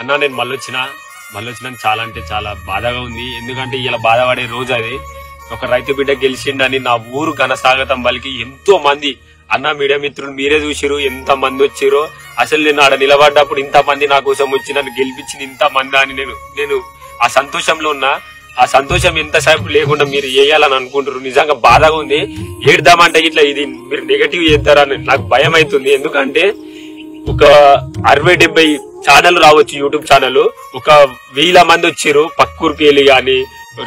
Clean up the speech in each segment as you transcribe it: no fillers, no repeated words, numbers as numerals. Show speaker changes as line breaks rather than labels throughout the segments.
అన్న నేను మళ్ళొచ్చినా చాలా అంటే చాలా బాధగా ఉంది. ఎందుకంటే ఇలా బాధపడే రోజు అది. ఒక రైతు బిడ్డ గెలిచిండని నా ఊరు ఘనస్వాగతం పలికి ఎంతో మంది అన్న మీడియా మిత్రులు మీరే చూసిరు ఎంత మంది వచ్చిరో. అసలు నేను ఆడ నిలబడ్డప్పుడు ఇంత మంది నా కోసం వచ్చి నన్ను గెలిపించింది ఇంత మంది అని నేను ఆ సంతోషంలో ఉన్నా. ఆ సంతోషం ఎంతసేపు లేకుండా మీరు వేయాలని అనుకుంటారు. నిజంగా బాధగా ఉంది. ఏడ్దామంటే ఇట్లా ఇది మీరు నెగటివ్ చేస్తారని నాకు భయం అవుతుంది. ఎందుకంటే ఒక 60-70 ఛానల్ రావచ్చు, యూట్యూబ్ ఛానల్. ఒక 1000 మంది వచ్చిర్రు పక్కూరికి వెళ్ళి గాని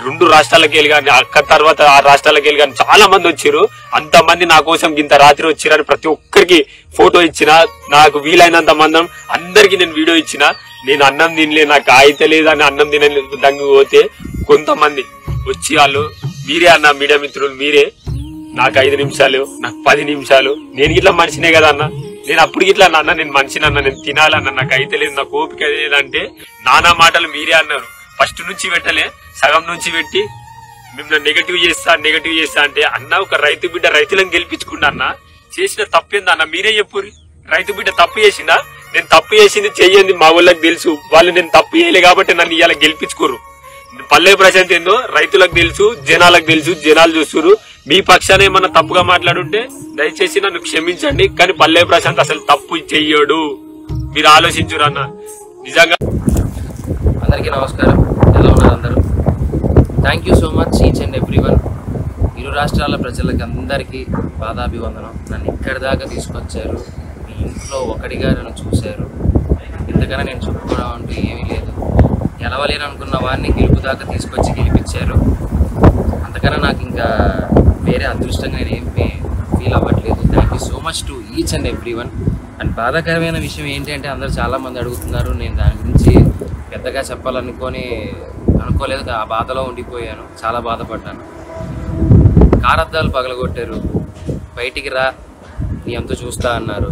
2 రాష్ట్రాలకు వెళ్ళి గాని అక్క తర్వాత 6 రాష్ట్రాలకు వెళ్ళి గాని చాలా మంది వచ్చిర్రు. అంతమంది నా కోసం ఇంత రాత్రి వచ్చిరని ప్రతి ఒక్కరికి ఫోటో ఇచ్చిన. నాకు వీలైనంత మందం అందరికి నేను వీడియో ఇచ్చిన. నేను అన్నం తినలే, నాకు అయితే లేదని అన్నం తినలే దంగి పోతే కొంతమంది వచ్చి వాళ్ళు మీరే అన్న మీడియా మిత్రులు మీరే నాకు 5 నిమిషాలు నాకు 10 నిమిషాలు నేను ఇట్లా మనిషినే కదా అన్న. నేను అప్పుడు ఇట్లా అన్న నేను మనిషిని అన్న, నేను తినాలన్న, నాకు అయితే లేదు, నాకు ఓపిక లేదంటే నానా మాటలు మీరే అన్నారు. ఫస్ట్ నుంచి పెట్టలే, సగం నుంచి పెట్టి మిమ్మల్ని నెగటివ్ చేస్తా అంటే అన్న ఒక రైతు బిడ్డ రైతులను గెలిపించుకున్నా అన్న. చేసిన తప్పేందా అన్న మీరే చెప్పుర్రి. రైతు బిడ్డ తప్పు చేసిందా? నేను తప్పు చేసింది చెయ్యండి మా ఊళ్ళకి తెలుసు. వాళ్ళు నేను తప్పు చేయలే కాబట్టి నన్ను ఇవాళ గెలిపించుకోరు. పల్లె ప్రశాంత్ ఏందో రైతులకు తెలుసు, జనాలకు తెలుసు, జనాలు చూస్తున్నారు. మీ పక్షాన ఏమన్నా తప్పుగా మాట్లాడుంటే దయచేసి నన్ను క్షమించండి. కానీ పల్లె ప్రశాంత్ అసలు తప్పు చెయ్యడు. మీరు ఆలోచించురు అన్న. నిజంగా
అందరికీ నమస్కారం. ఎలా ఉన్నారు అందరూ? Thank you so much each and everyone. ఇరు రాష్ట్రాల ప్రజలకి అందరికీ పాదాభివందనం. నన్ను ఇక్కడి దాకా తీసుకొచ్చారు. మీ ఇంట్లో ఒకటిగా నన్ను చూశారు. ఇంతకన్నా నేను చెప్పుకోవడం అంటూ ఏమీ లేదు. గెలవలేను అనుకున్న వారిని గెలుపు దాకా తీసుకొచ్చి గెలిపించారు. అంతకన్నా నాకు ఇంకా వేరే అదృష్టంగా నేను ఏం ఫీల్ అవ్వట్లేదు. Thank you so much to each and everyone. And బాధాకరమైన విషయం ఏంటంటే అందరూ చాలామంది అడుగుతున్నారు. నేను దాని గురించి పెద్దగా అనుకోలేదు. ఆ బాధలో ఉండిపోయాను. చాలా బాధపడ్డాను. కారద్దాలు పగలగొట్టారు. బయటికి రా నీ అంతా చూస్తా అన్నారు.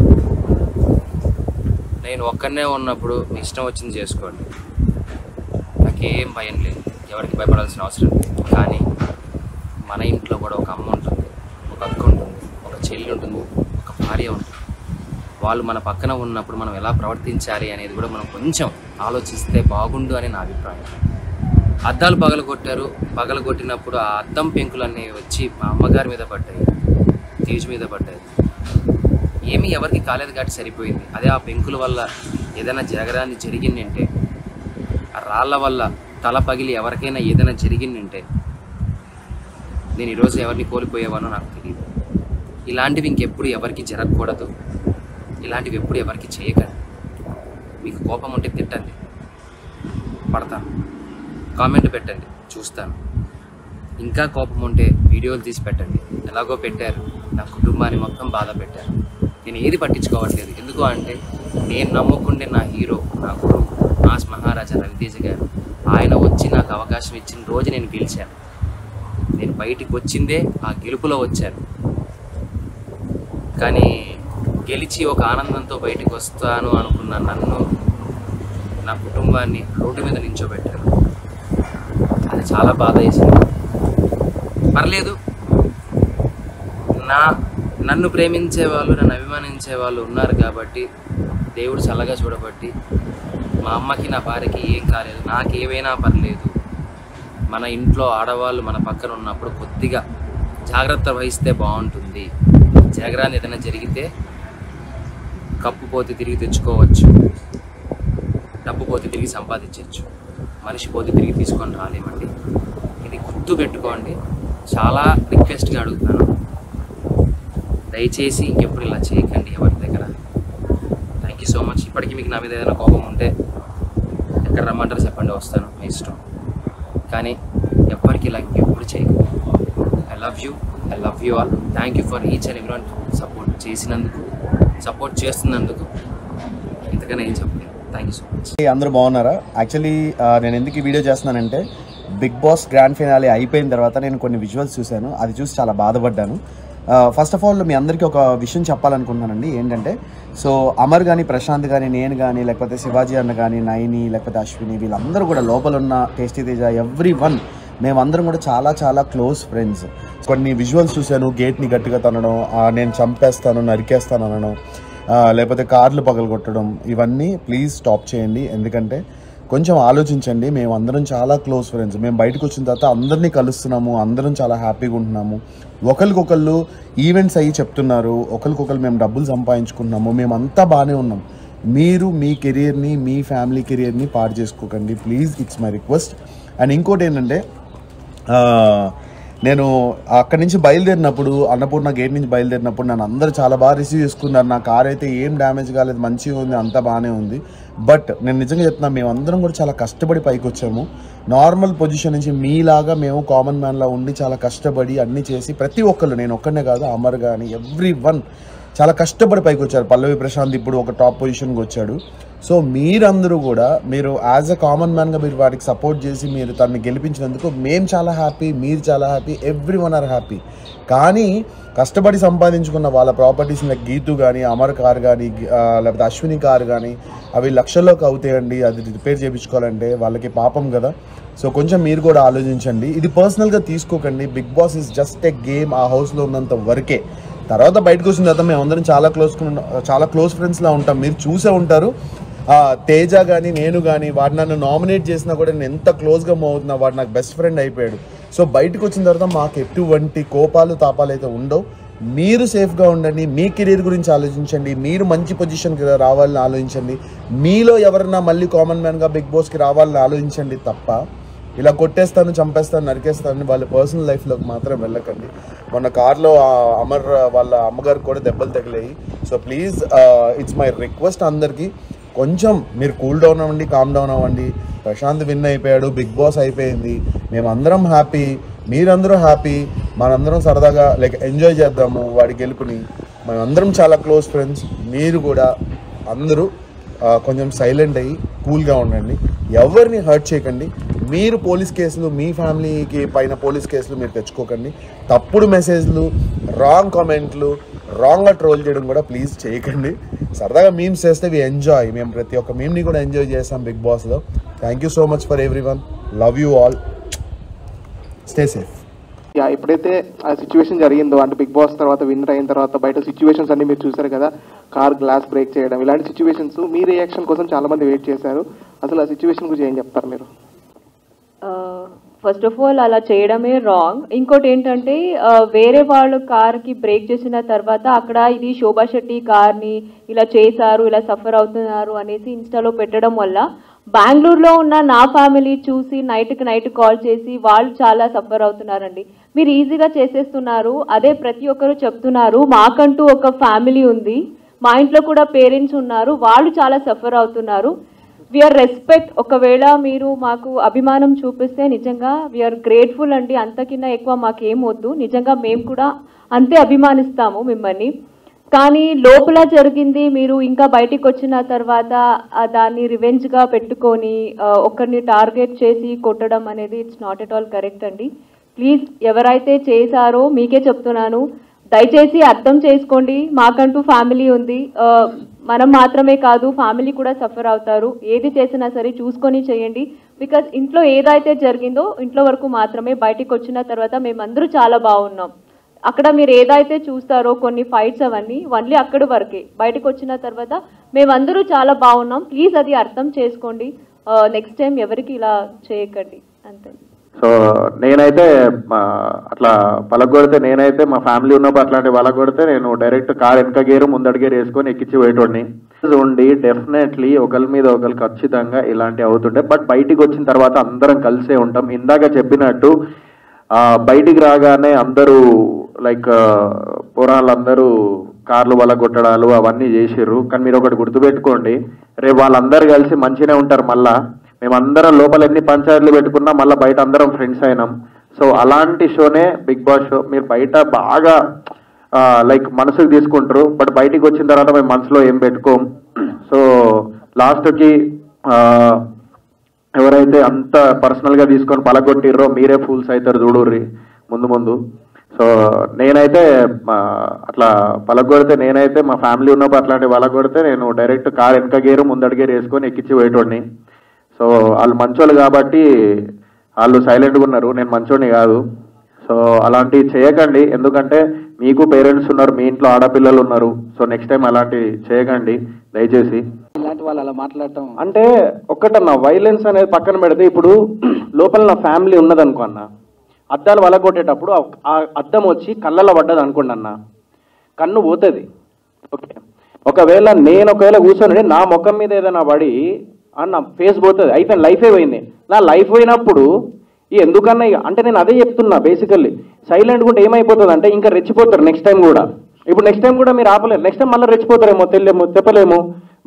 నేను ఒక్కనే ఉన్నప్పుడు మీ ఇష్టం వచ్చింది చేసుకోండి, నాకేం భయం లేదు, ఎవరికి భయపడాల్సిన అవసరం లేదు. కానీ మన ఇంట్లో కూడా ఒక అమ్మ ఉంటుంది, ఒక అక్క ఉంటుంది, ఒక చెల్లి ఉంటుంది, ఒక భార్య ఉంటుంది. వాళ్ళు మన పక్కన ఉన్నప్పుడు మనం ఎలా ప్రవర్తించాలి అనేది కూడా మనం కొంచెం ఆలోచిస్తే బాగుండు అని నా అభిప్రాయం. అద్దాలు పగలగొట్టినప్పుడు ఆ అద్దం పెంకులన్నీ వచ్చి మా అమ్మగారి మీద పడ్డాయి, తేజ్ మీద పడ్డాయి. ఏమీ ఎవరికి కాలేదు కాబట్టి సరిపోయింది. అదే ఆ పెంకుల వల్ల ఏదైనా జరగరాని జరిగిందంటే, ఆ రాళ్ళ వల్ల తల పగిలి ఎవరికైనా ఏదైనా జరిగిందంటే నేను ఈరోజు ఎవరిని కోల్పోయేవానో నాకు తెలియదు. ఇలాంటివి ఇంకెప్పుడు ఎవరికి జరగకూడదు. ఇలాంటివి ఎప్పుడు ఎవరికి చేయకండి. మీకు కోపం ఉంటే తిట్టండి, పడతాను. కామెంట్ పెట్టండి, చూస్తాను. ఇంకా కోపం ఉంటే వీడియోలు తీసి పెట్టండి. ఎలాగో పెట్టారు, నా కుటుంబాన్ని మొత్తం బాధ పెట్టారు. నేను ఏది పట్టించుకోవట్లేదు. ఎందుకు అంటే నేను నమ్ముకుంటే నా హీరో, నా గురువు మాస్ మహారాజా రవితేజ గారు, ఆయన వచ్చి నాకు అవకాశం ఇచ్చిన రోజు నేను గెలిచాను. నేను బయటికి వచ్చిందే ఆ గెలుపులో వచ్చాను. కానీ గెలిచి ఒక ఆనందంతో బయటికి వస్తాను అనుకున్న నన్ను, నా కుటుంబాన్ని రోడ్డు మీద నించోబెట్టారు. అది చాలా బాధ వేసింది. పర్లేదు, నన్ను ప్రేమించే వాళ్ళు, నన్ను అభిమానించే వాళ్ళు ఉన్నారు కాబట్టి దేవుడు చల్లగా చూడబట్టి మా అమ్మకి నా భార్యకి ఏం కాలేదు. నాకేమైనా పర్లేదు. మన ఇంట్లో ఆడవాళ్ళు మన పక్కన ఉన్నప్పుడు కొద్దిగా జాగ్రత్త వహిస్తే బాగుంటుంది. జరగరాని ఏదైనా జరిగితే కప్పు పోతే తిరిగి తెచ్చుకోవచ్చు, డబ్బు పోతే తిరిగి సంపాదించవచ్చు, మనిషి పోతే తిరిగి తీసుకొని రాలేమండి. ఇది గుర్తు పెట్టుకోండి. చాలా రిక్వెస్ట్గా అడుగుతున్నాను, దయచేసి ఇంకెప్పుడు ఇలా చేయకండి ఎవరి దగ్గర. Thank you so much. ఇప్పటికీ మీకు నా మీద ఏదైనా కోపం ఉంటే ఎక్కడ రమ్మంటారు చెప్పండి, వస్తాను, మీ ఇష్టం. కానీ ఎవ్వరికి ఇలా ఇంకెప్పుడు చేయకండి. I love you all. Thank you for each and everyone support చేస్తున్నందుకు. ఇంతకన్నా ఏం చెప్పలేదు. Thank you so much.
అందరూ బాగున్నారా? యాక్చువల్లీ నేను ఎందుకు ఈ వీడియో చేస్తున్నానంటే బిగ్ బాస్ గ్రాండ్ ఫినాలే అయిపోయిన తర్వాత నేను కొన్ని విజువల్స్ చూశాను. అది చూసి చాలా బాధపడ్డాను. ఫస్ట్ ఆఫ్ ఆల్ మీ అందరికీ ఒక విషయం చెప్పాలనుకుంటున్నానండి. ఏంటంటే సో అమర్ కానీ, ప్రశాంత్ కానీ, నేను కానీ, లేకపోతే శివాజీ అన్న కానీ, నైని, లేకపోతే అశ్విని, వీళ్ళందరూ కూడా లోపల ఉన్న టేస్టీ తేజ, ఎవ్రీవన్ మేమందరం కూడా చాలా చాలా క్లోజ్ ఫ్రెండ్స్. కొన్ని విజువల్స్ చూశాను. గేట్ని గట్టిగా తనడం, నేను చంపేస్తాను, నరికేస్తాను అనడం, లేకపోతే కార్లు పగలగొట్టడం, ఇవన్నీ ప్లీజ్ స్టాప్ చేయండి. ఎందుకంటే కొంచెం ఆలోచించండి. మేము అందరం చాలా క్లోజ్ ఫ్రెండ్స్. మేము బయటకు వచ్చిన తర్వాత అందరినీ కలుస్తున్నాము, అందరం చాలా హ్యాపీగా ఉంటున్నాము. ఒకరికొకళ్ళు ఈవెంట్స్ అయ్యి చెప్తున్నారు, ఒకరికొకరు మేము డబ్బులు సంపాదించుకుంటున్నాము, మేమంతా బాగానే ఉన్నాం. మీరు మీ కెరియర్ని, మీ ఫ్యామిలీ కెరియర్ని పాడు చేసుకోకండి please, it's my request. And ఇంకోటి ఏంటంటే, నేను అక్కడి నుంచి బయలుదేరినప్పుడు, అన్నపూర్ణ గేట్ నుంచి బయలుదేరినప్పుడు నన్ను అందరూ చాలా బాగా రిసీవ్ చేసుకున్నారు. నా కార్ అయితే ఏం డ్యామేజ్ కాలేదు, మంచిగా ఉంది, అంతా బాగానే ఉంది. బట్ నేను నిజంగా చెప్తున్నాను, మేమందరం కూడా చాలా కష్టపడి పైకి వచ్చాము. నార్మల్ పొజిషన్ నుంచి మీలాగా మేము కామన్ మ్యాన్లా ఉండి చాలా కష్టపడి అన్నీ చేసి, ప్రతి ఒక్కళ్ళు, నేను ఒక్కనే కాదు, అమర్ కానీ ఎవ్రీ1 చాలా కష్టపడి పైకి వచ్చారు. పల్లవి ప్రశాంత్ ఇప్పుడు ఒక టాప్ పొజిషన్కి వచ్చాడు. సో మీరందరూ కూడా, మీరు యాజ్ అ కామన్ మ్యాన్గా మీరు వాటికి సపోర్ట్ చేసి మీరు తనని గెలిపించినందుకు మేము చాలా హ్యాపీ, మీరు చాలా హ్యాపీ, ఎవ్రీవన్ ఆర్ హ్యాపీ. కానీ కష్టపడి సంపాదించుకున్న వాళ్ళ ప్రాపర్టీస్ లైక్ గీతు కానీ, అమర్ కార్ కానీ, లేకపోతే అశ్విని కార్ కానీ, అవి లక్షల్లోకి అవుతాయండి. అది రిపేర్ చేయించుకోవాలంటే వాళ్ళకి పాపం కదా. సో కొంచెం మీరు కూడా ఆలోచించండి. ఇది పర్సనల్గా తీసుకోకండి. Bigg Boss is just a game. ఆ హౌస్లో ఉన్నంత వరకే. తర్వాత బయటకు వచ్చిన తర్వాత మేము అందరం చాలా క్లోజ్ ఫ్రెండ్స్లా ఉంటాం. మీరు చూసే ఉంటారు. తేజ కానీ, నేను కానీ, వాడు నన్ను నామినేట్ చేసినా కూడా నేను ఎంత క్లోజ్గా మూవ్ అవుతున్నా, వాడు నాకు బెస్ట్ ఫ్రెండ్ అయిపోయాడు. సో బయటకు వచ్చిన తర్వాత మాకు ఎటువంటి కోపాలు తాపాలు అయితే ఉండవు. మీరు సేఫ్గా ఉండండి, మీ కెరీర్ గురించి ఆలోచించండి, మీరు మంచి పొజిషన్కి రావాలని ఆలోచించండి, మీలో ఎవరన్నా మళ్ళీ కామన్ మ్యాన్గా బిగ్ బాస్కి రావాలని ఆలోచించండి తప్ప ఇలా కొట్టేస్తాను, చంపేస్తాను, నరికేస్తాను వాళ్ళ పర్సనల్ లైఫ్లోకి మాత్రం వెళ్ళకండి. మొన్న కార్లో అమర్ వాళ్ళ అమ్మగారికి కూడా దెబ్బలు తగిలాయి. So please, it's my request అందరికీ, కొంచెం మీరు కూల్ డౌన్ అవ్వండి, కామ్ డౌన్ అవ్వండి. ప్రశాంత్ విన్ అయిపోయాడు, బిగ్ బాస్ అయిపోయింది, మేమందరం హ్యాపీ, మీరందరూ హ్యాపీ, మనందరం సరదాగా ఎంజాయ్ చేద్దాము వాడి గెలుపుని. మేమందరం చాలా క్లోజ్ ఫ్రెండ్స్. మీరు కూడా అందరూ కొంచెం సైలెంట్ అయ్యి కూల్గా ఉండండి, ఎవరిని హర్ట్ చేయకండి. మీరు పోలీస్ కేసులు, మీ ఫ్యామిలీకి పైన పోలీస్ కేసులు మీరు తెచ్చుకోకండి. తప్పుడు మెసేజ్లు, రాంగ్ కామెంట్లు, రాంగ్గా ట్రోల్ చేయడం కూడా ప్లీజ్ చేయకండి. సరదాగా మీమ్స్ చేస్తే వి ఎంజాయ్. మేము ప్రతి ఒక్క మీమ్ని కూడా ఎంజాయ్ చేస్తాం బిగ్ బాస్లో. Thank you so much for everyone. Love you all. Stay safe.
ఎప్పుడైతే ఆ సిచ్యువేషన్ జరిగిందో, అంటే బిగ్ బాస్ తర్వాత విన్నర్ అయిన తర్వాత బయట సిచ్యువేషన్స్ అన్ని మీరు చూసారు కదా, కార్ గ్లాస్ బ్రేక్ చేయడం, ఇలాంటి సిచ్యువేషన్స్ మీ రియాక్షన్ కోసం చాలా మంది వెయిట్ చేశారు. అసలు ఆ సిచ్యువేషన్ గురించి ఏం చెప్తారు మీరు?
ఫస్ట్ ఆఫ్ ఆల్ అలా చేయడమే రాంగ్. ఇంకోటి ఏంటంటే, వేరే వాళ్ళు కార్కి బ్రేక్ చేసిన తర్వాత అక్కడ ఇది శోభా శెట్టి కార్ని ఇలా చేశారు, ఇలా సఫర్ అవుతున్నారు అనేసి ఇన్స్టాలో పెట్టడం వల్ల బెంగళూరులో ఉన్న నా ఫ్యామిలీ చూసి నైట్కి నైట్ కాల్ చేసి వాళ్ళు చాలా సఫర్ అవుతున్నారండి. మీరు ఈజీగా చేసేస్తున్నారు. అదే ప్రతి ఒక్కరు చెప్తున్నారు, మాకంటూ ఒక ఫ్యామిలీ ఉంది, మా ఇంట్లో కూడా పేరెంట్స్ ఉన్నారు, వాళ్ళు చాలా సఫర్ అవుతున్నారు. We are respect. ఒకవేళ మీరు మాకు అభిమానం చూపిస్తే నిజంగా వీఆర్ గ్రేట్ఫుల్ అండి. అంతకిన్నా ఎక్కువ మాకేం వద్దు. నిజంగా మేము కూడా అంతే అభిమానిస్తాము మిమ్మల్ని. కానీ లోపల జరిగింది మీరు ఇంకా బయటికి వచ్చిన తర్వాత దాన్ని రివెంజ్గా పెట్టుకొని ఒకరిని టార్గెట్ చేసి కొట్టడం అనేది it's not at all correct అండి. ప్లీజ్, ఎవరైతే చేశారో మీకే చెప్తున్నాను, దయచేసి అర్థం చేసుకోండి. మాకంటూ ఫ్యామిలీ ఉంది, మనం మాత్రమే కాదు ఫ్యామిలీ కూడా సఫర్ అవుతారు. ఏది చేసినా సరే చూసుకొని చేయండి. బికాజ్ ఇంట్లో ఏదైతే జరిగిందో ఇంట్లో వరకు మాత్రమే, బయటికి వచ్చిన తర్వాత మేమందరూ చాలా బాగున్నాం. అక్కడ మీరు ఏదైతే చూస్తారో కొన్ని ఫైట్స్ అవన్నీ ఓన్లీ అక్కడి వరకే. బయటకు వచ్చిన తర్వాత మేమందరూ చాలా బాగున్నాం. ప్లీజ్ అది అర్థం చేసుకోండి. నెక్స్ట్ టైం ఎవరికి ఇలా చేయకండి అంతే.
సో నేనైతే అట్లా పలగొడితే, నేనైతే మా ఫ్యామిలీ ఉన్నప్పుడు అట్లాంటి పలగొడితే నేను డైరెక్ట్ కార్ వెనక గేరు ముందడి గేరు వేసుకొని ఎక్కించి పోయేటోడిని ఉండి. డెఫినెట్లీ ఒకరి మీద ఒకరు ఖచ్చితంగా ఇలాంటివి అవుతుంటాయి. బట్ బయటికి వచ్చిన తర్వాత అందరం కలిసే ఉంటాం. ఇందాక చెప్పినట్టు బయటికి రాగానే అందరూ లైక్ పురాణాలందరూ కార్లు వల్ల కొట్టడాలు అవన్నీ చేసిర్రు. కానీ మీరు ఒకటి గుర్తుపెట్టుకోండి, రేపు వాళ్ళందరూ కలిసి మంచిగానే ఉంటారు. మళ్ళా మేమందరం లోపల ఎన్ని పంచాయతీలు పెట్టుకున్నా మళ్ళీ బయట అందరం ఫ్రెండ్స్ అయినాం. సో అలాంటి షోనే బిగ్ బాస్ షో. మీరు బయట బాగా లైక్ మనసుకు తీసుకుంటారు, బట్ బయటికి వచ్చిన తర్వాత మేము మనసులో ఏం పెట్టుకోం. సో లాస్ట్కి ఎవరైతే అంత పర్సనల్గా తీసుకొని పలగొట్టిర్రో మీరే ఫూల్స్ అవుతారు చూడుర్రి ముందు ముందు. సో నేనైతే అట్లా పలగొడితే, నేనైతే మా ఫ్యామిలీ ఉన్నప్పుడు అట్లాంటి పలగొడితే నేను డైరెక్ట్ కార్ వెనక గేరు ముందడి గేరు వేసుకొని ఎక్కించి పోయేటోడిని. సో వాళ్ళు మంచోళ్ళు కాబట్టి వాళ్ళు సైలెంట్గా ఉన్నారు, నేను మంచోడిని కాదు. సో అలాంటివి చేయకండి. ఎందుకంటే మీకు పేరెంట్స్ ఉన్నారు, మీ ఇంట్లో ఆడపిల్లలు ఉన్నారు. సో నెక్స్ట్ టైం అలాంటి చేయకండి దయచేసి.
ఇలాంటి వాళ్ళు అలా మాట్లాడటం
అంటే ఒక్కటన్నా వైలెన్స్ అనేది పక్కన పెడితే, ఇప్పుడు లోపల నా ఫ్యామిలీ ఉన్నదనుకో అన్న, అద్దాలు వలగొట్టేటప్పుడు ఆ అద్దం వచ్చి కళ్ళలో పడ్డది అనుకోండి అన్న, కన్ను పోతుంది. ఓకే, ఒకవేళ కూర్చొని నా ముఖం మీద ఏదైనా పడి నా ఫేస్ పోతుంది, అయితే లైఫే పోయింది. నా లైఫ్ పోయినప్పుడు ఎందుకన్నా అంటే నేను అదే చెప్తున్నా. బేసికల్లీ సైలెంట్గా ఉంటే ఏమైపోతుంది అంటే ఇంకా రెచ్చిపోతారు నెక్స్ట్ టైం కూడా. ఇప్పుడు నెక్స్ట్ టైం కూడా మీరు ఆపలేరు, నెక్స్ట్ టైం మళ్ళీ రెచ్చిపోతారేమో, చెప్పలేము.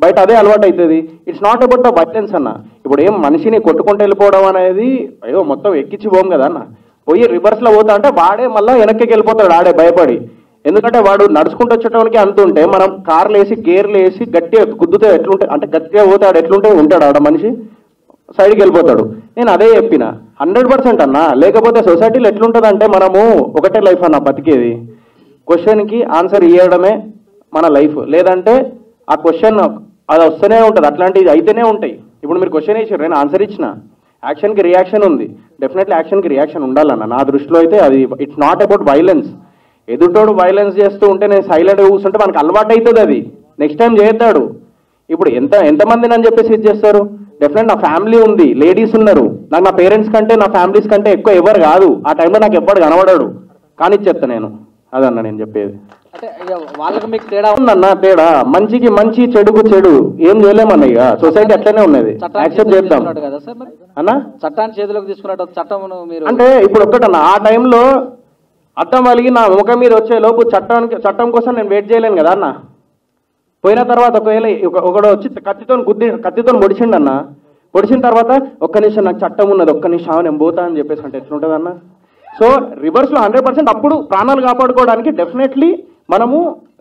బయట అదే అలవాటు అవుతుంది. It's not about the violence అన్న. ఇప్పుడు ఏం మనిషిని కొట్టుకుంటూ వెళ్ళిపోవడం అనేది అయ్యో మొత్తం ఎక్కించి పోం కదా అన్న. పోయి రివర్స్లో పోతా అంటే వాడే మళ్ళీ వెనక్కి వెళ్ళిపోతాడు ఆడే భయపడి. ఎందుకంటే వాడు నడుచుకుంటూ వచ్చేటానికి అంతుంటే మనం కార్లు వేసి గేర్లు వేసి గట్టిగా గుద్దుతే ఎట్లుంటే అంటే గట్టిగా పోతాడు, ఎట్లుంటే ఉంటాడు ఆడ మనిషి, సైడ్కి వెళ్ళిపోతాడు. నేను అదే చెప్పిన 100% అన్న. లేకపోతే సొసైటీలో ఎట్లుంటుంది అంటే మనము ఒకటే లైఫ్ అన్న బతికేది, క్వశ్చన్కి ఆన్సర్ ఇవ్వడమే మన లైఫ్. లేదంటే ఆ క్వశ్చన్ అది వస్తూనే ఉంటుంది, అట్లాంటివి అయితేనే ఉంటాయి. ఇప్పుడు మీరు క్వశ్చన్ వేసారు, నేను ఆన్సర్ ఇచ్చిన, యాక్షన్కి రియాక్షన్ ఉంది. డెఫినెట్లీ యాక్షన్కి రియాక్షన్ ఉండాలన్న. నా దృష్టిలో అయితే అది ఇట్స్ నాట్ అబౌట్ వైలెన్స్. ఎదుటోడు వైలెన్స్ చేస్తూ ఉంటే నేను సైలెంట్గా కూర్చుంటే మనకు అలవాటు అవుతుంది, అది నెక్స్ట్ టైం చేస్తాడు. ఇప్పుడు ఎంతమందిని అని చెప్పేసి ఇది చేస్తారు. డెఫినెట్ నా ఫ్యామిలీ ఉంది, లేడీస్ ఉన్నారు. నాకు నా పేరెంట్స్ కంటే నా ఫ్యామిలీస్ కంటే ఎక్కువ ఎవరు కాదు. ఆ టైంలో నాకు ఎవ్వడు కనబడాడు, కానీ చెప్తా నేను. అదన్నా నేను చెప్పేది.
అంటే వాళ్ళకి మీకు తేడా
ఉందన్న. తేడా మంచికి మంచి, చెడుకు చెడు, ఏం చేయలేమన్న. ఇక సొసైటీ అట్లనే ఉన్నది, యాక్సెప్ట్ చేద్దాం
కదా సార్. మరి
అన్న
చట్టాన్ని చేతిలోకి తీసుకున్నట్టు చట్టం మీరు అంటే
ఇప్పుడు ఒక్కటన్నా, ఆ టైంలో అర్థం కలిగి నా ముఖం మీద వచ్చే లోపు చట్టం కోసం నేను వెయిట్ చేయలేను కదా అన్న. పోయిన తర్వాత ఒకవేళ ఒకడు వచ్చి కత్తితో పొడిచిండన్న, పొడిచిన తర్వాత ఒక్క నిమిషం నాకు చట్టం ఉన్నది, ఒక్క నిమిషం నేను పోతా అని చెప్పేసి అంటే ఎట్లుంటుంది అన్న. సో రివర్స్లో 100% అప్పుడు ప్రాణాలు కాపాడుకోవడానికి డెఫినెట్లీ మనము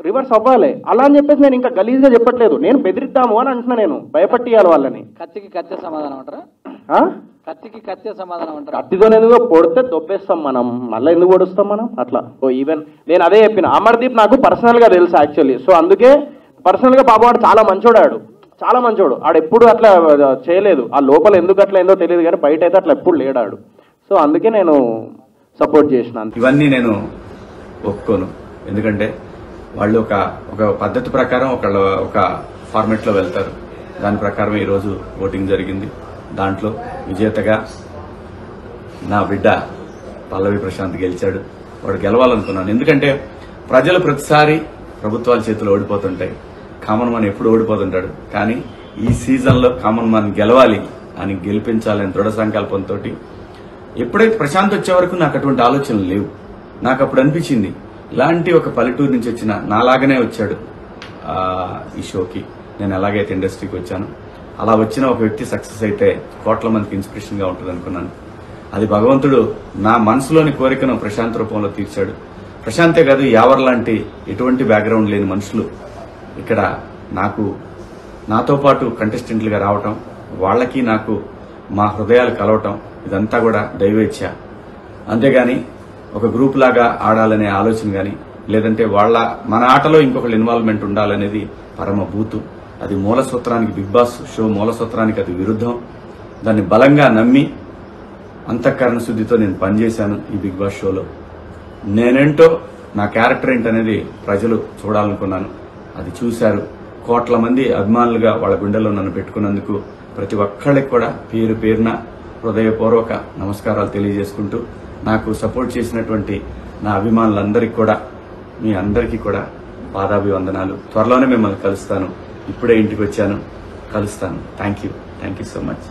రివర్స్ అవ్వాలి. అలా అని చెప్పేసి నేను ఇంకా గలీజ్గా చెప్పట్లేదు, నేను బెదిరిద్దాము అని అంటున్నా, నేను భయపట్టియాలి వాళ్ళని.
కత్తికి కత్తి సమాధానం అంటారా? కత్తికి కత్తి సమాధానం అంటారు.
కత్తితో ఎందుకు పొడితే దొబ్బేస్తాం మనం, మళ్ళీ ఎందుకు పొడుస్తాం మనం అట్లా. ఓ ఈవెన్ నేను అదే చెప్పిన, అమర్దీప్ నాకు పర్సనల్గా తెలుసు యాక్చువల్లీ. సో అందుకే పర్సనల్గా పాపవాడు చాలా మంచోడాడు, చాలా మంచోడు. ఆడు ఎప్పుడు అట్లా చేయలేదు. ఆ లోపల ఎందుకు అట్లా ఏందో తెలియదు, కానీ బయట అయితే అట్లా ఎప్పుడు లేడాడు. సో అందుకే నేను సపోర్ట్ చేసినాను.
ఇవన్నీ నేను ఒప్పుకోను, ఎందుకంటే వాళ్ళు ఒక పద్ధతి ప్రకారం ఒక ఫార్మెట్లో వెళ్తారు. దాని ప్రకారం ఈరోజు ఓటింగ్ జరిగింది. దాంట్లో విజేతగా నా బిడ్డ పల్లవి ప్రశాంత్ గెలిచాడు. వాడు గెలవాలనుకున్నాను, ఎందుకంటే ప్రజలు ప్రతిసారి ప్రభుత్వాల చేతులు ఓడిపోతుంటాయి, కామన్ మ్యాన్ ఎప్పుడు ఓడిపోతుంటాడు. కానీ ఈ సీజన్లో కామన్ మ్యాన్ గెలవాలి అని గెలిపించాలని దృఢ సంకల్పంతో ఎప్పుడైతే ప్రశాంత్ వచ్చే వరకు నాకు అటువంటి ఆలోచనలు లేవు. నాకు అప్పుడు అనిపించింది, ఇలాంటి ఒక పల్లెటూరు నుంచి వచ్చిన నాలాగనే వచ్చాడు ఈ షోకి, నేను ఎలాగైతే ఇండస్ట్రీకి వచ్చాను అలా వచ్చిన ఒక వ్యక్తి సక్సెస్ అయితే కోట్ల మందికి ఇన్స్పిరేషన్గా ఉంటుంది అనుకున్నాను. అది భగవంతుడు నా మనసులోని కోరికను ప్రశాంత్ రూపంలో తీర్చాడు. ప్రశాంతే కాదు, యావర్ లాంటి ఎటువంటి బ్యాక్గ్రౌండ్ లేని మనుషులు ఇక్కడ నాతో పాటు కంటెస్టెంట్లుగా రావటం, వాళ్ళకి నాకు మా హృదయాలు కలవటం, ఇదంతా కూడా దైవేచ్ఛ. అంతేగాని ఒక గ్రూప్ లాగా ఆడాలనే ఆలోచన కానీ, లేదంటే మన ఆటలో ఇంకొకళ్ళు ఇన్వాల్వ్మెంట్ ఉండాలనేది పరమ భూతు. అది మూల సూత్రానికి, బిగ్ బాస్ షో మూల సూత్రానికి అది విరుద్ధం. దాన్ని బలంగా నమ్మి అంతఃకరణ శుద్ధితో నేను పనిచేశాను ఈ బిగ్ బాస్ షోలో. నేనేంటో, నా క్యారెక్టర్ ఏంటనేది ప్రజలు చూడాలనుకున్నాను, అది చూశారు. కోట్ల మంది అభిమానులుగా వాళ్ళ గుండెల్లో నన్ను పెట్టుకున్నందుకు ప్రతి ఒక్కళ్ళకి కూడా పేరు పేరున హృదయపూర్వక నమస్కారాలు తెలియజేసుకుంటూ, నాకు సపోర్ట్ చేసినటువంటి నా అభిమానులందరికీ కూడా, మీ అందరికీ కూడా పాదాభివందనాలు. త్వరలోనే మిమ్మల్ని కలుస్తాను. ఇప్పుడే ఇంటికి వచ్చాను, కలుస్తాను. Thank you so much.